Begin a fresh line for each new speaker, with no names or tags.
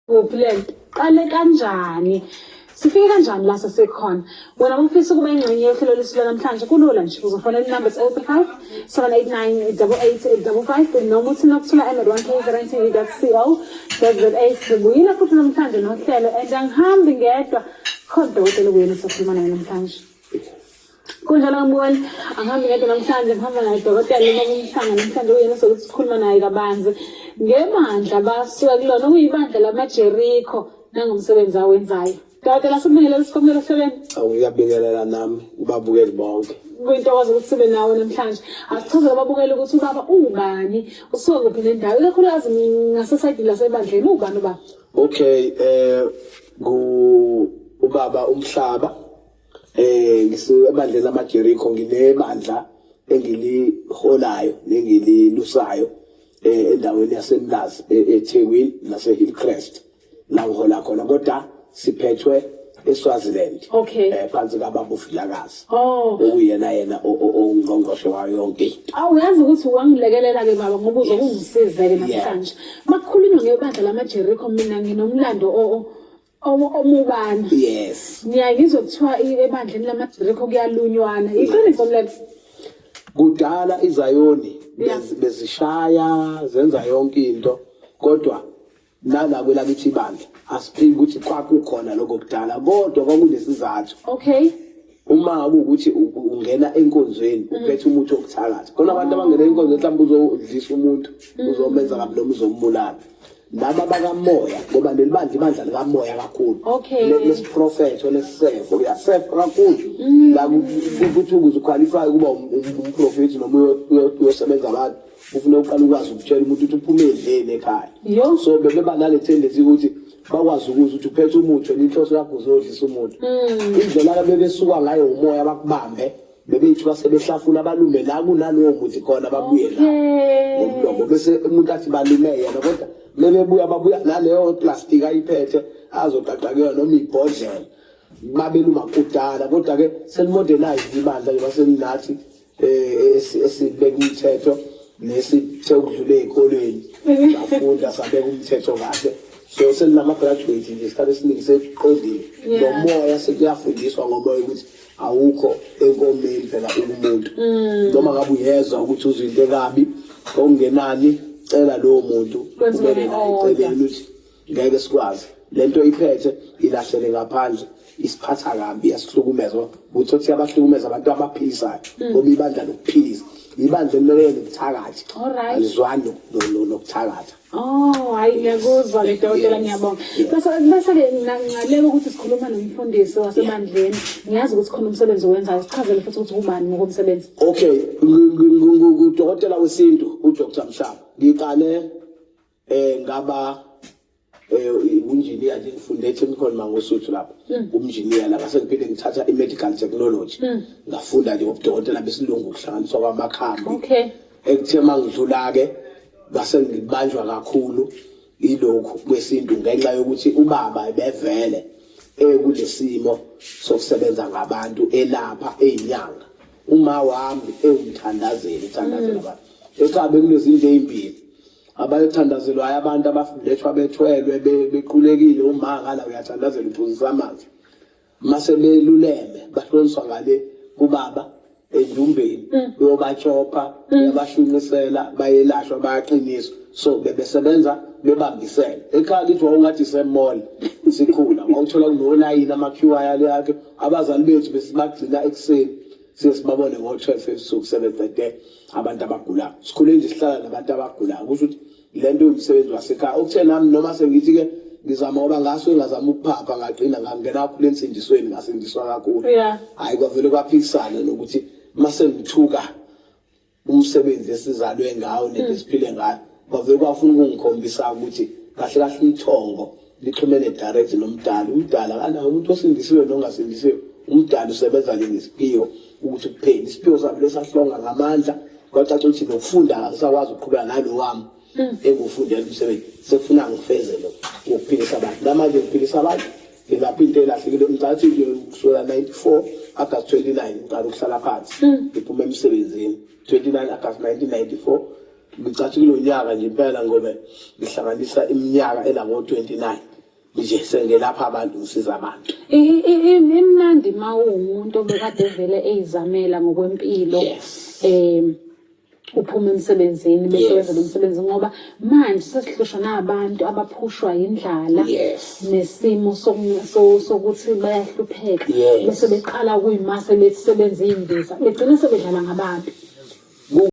Uphile qale kanjani sifike kanjani la sesekhona wena ufisa ukuba ingxenye yehlelo lesilo namhlanje kulula nje uzofonela inamba 035 789888855 noma uthi Nokuthula @1k.co.za sibuyile futhi namhlanje nohlelo and angihambi ngedwa khona udokotela kuyena sokhuluma naye namhlanje kunjalo ngibona angihambi ngedwa namhlanje ngihamba naye udokotela nomhlanga namhlanje uyena sokuthi sikhuluma naye kabanzi ngemandla basuka kulona uyibandla lamaJericho nangomsebenzi awenzayo dokotela sibingelela isikhomelo hlelweni
ngiyabingelela nami ubabukeli bonke
kuyintokozo ukuthi sibe nawe namhlanje asichazele ababukeli ukuthi ubaba ubani usuka kuphi nendawo ikakhulukazi ngasesayidi lasebandleni ubani ubaba
okay ubaba uMhlaba ngisebandleni lamaJericho nginebandla engiliholayo nengililusayo endaweni yaseMlazi eThekwini naseHillcrest la ngihola khona kodwa siphethwe eSwaziland phansi kababa uFilakazi uyena ongqongqoshe wayo yonke
uyazi ukuthi wangilekelela ke baba ngoba uzokungisiza-ke namhlanje makukhulunywa ngebandla lamaJericho mina nginomlando omubani
yes
ngiyangizwa kuthiwa ebandleni lamaJericho kuyalunywana iqiniso mlelo
kudala izayoni bezishaya zenza yonke into kodwa nala kwelakithi ibandla asiphiki ukuthi kwakukhona lokho kudala kodwa kwakunesizathu uma ukuthi ungena enkonzweni uphethe umuntu okuthakatha khona abantu abangena enkonzweni mhlawumbe uzodlisa umuntu uzomenza kabi noma uzombulala laba bakamoya ngoba nelibandla ibandla likamoya kakhulu lesiprofethi lesifo uyasefa kakhulu la ukuthi ukuze uqualify kuba umprofethi noma uyosebenza abantu ufuna uqala ukwazi ukutshela umuntu ukuthi uphume endleni ekhaya so bebeba nale tendency ukuthi bakwazi ukuthi uphethe umuntu inhloso yakho uzodlisa umuntu indlela bebesuka ngayo umoya bakubambe bebethu basebehlafuna abalume la kunalowo muthi khona babuye la ngomlomo bese umuntu athi balume yena kodwa lebebuya babuya naleyo plastic ayiphethe azoqaqaqeka noma ibhodlela babeluma kudala kodwa ke selimodernize ibandla nje baselinathi esibeka umthetho nesithe ukudlula ezikolweni bafunda sabeka umthetho kahle so selama graduate nje isikhathi esiningi seqondile nomoya sekuyafundiswa ngomoya ukuthi awukho enkomeni phela umuntu noma ngabe uyezwa ukuthi uzinto ekabi okungenani cela lo muntu kumele ayicele ukuthi ngeke sikwazi lento iphethe ilahlele ngaphandle isiphatha kabi yasihlukumeza ukuthi uthi abahlukumeza abantu abaphilisayo ngoba ibandla lokuphilisa ibandla elimele ukuthakatha alizwani nokuthakatha
hayi ngiyakuzwa le dokotela ngiyabonga bese-ke ngaleko ukuthi sikhuluma nomfundisi wasebandleni ngiyazi ukuthi khona umsebenzi owenzayo sichazele futhi ukuthi ubani ngokomsebenzi
okay ngudokotela wesintu uDr.Mhlaba ngiqale ngaba unjiniyela nje ngifunde technical mangosuthu lapha umjiniyela la base ngiphinde ngithatha i-medical technology ngafunda nje ubudokotela besilungu kuhlanganiswa kwamakhambi ekuthe mangidlula-ke base ngibanjwa kakhulu ilokhu kwesintu ngenxa yokuthi ubaba bevele kulesimo sokusebenza ngabantu elapha eyinyanga uma wami ewumthandazeli uthandazela abantu echabe kunezinto ezimbili abayithandazelwayo abantu abafundethwa bethwelwe bequlekile uma ngala uyathandazela uphuzisa amanzi mase beluleme bahloniswa ngale kubaba endumbeni uyobatshopha uyabashunisela bayelashwa bayaqiniswa so bebesebenza bebambisene ekhaya lithi wawungathi semall sikhula wawuthola kunolayini ama-QI yale yakhe abazali bethu besibagcina ekuseni sesibabone ngo-12 ebusuku 7:30 abantu abagulayo sikhule nje sihlala nabantu abagulayo kusho ukuthi lento umsebenzi wasekhaya okuthe nami noma sengithi-ke ngizama ngoba ngaso ngazama ukuphapha ngagcina ngangena kakhulu ensindisweni ngasindiswa kakhulu hhayi kwavele kwaphikisana nokuthi mase ngithuka umsebenzi esizalwe ngawo nento esiphile ngayo kwavele kwafuna ukungikhombisa ukuthi kahle kahle ithongo lixhumene direct nomdala umdala kanayo umuntu osindisiwe nongasindisiwe umdala usebenza ngesiphiwo ukuthi kuphele isiphiwo sabo lesahlonga ngamandla kwacaca ukuthi nokufunda akasakwazi ukuqhubeka nalo wami engufundela umsebenzi sekufuna ngifeze lo ukuphilisa abantu namanje ukuphilisa abantu ngilapha into elahlekile ngicatha nje kusukela 94 August 29 ngiqala ukuhlala phansi ngiphume emsebenzini 29 August 1994 ngicatha kulo nyaka nje impela ngoba ngihlanganisa iminyaka ela ngo 29 nje sengelapha abantu ngisiza abantu.
Imnandi mawumuntu obekade vele eyizamela ngokwempilo uphuma emsebenzini besebenza umsebenzi ngoba manje sesihlushwa nabantu abaphushwa indlala nesimo sokuthi bayahlupheka bese beqala kuyimase besebenza imbiza begcina sebedlala ngabantu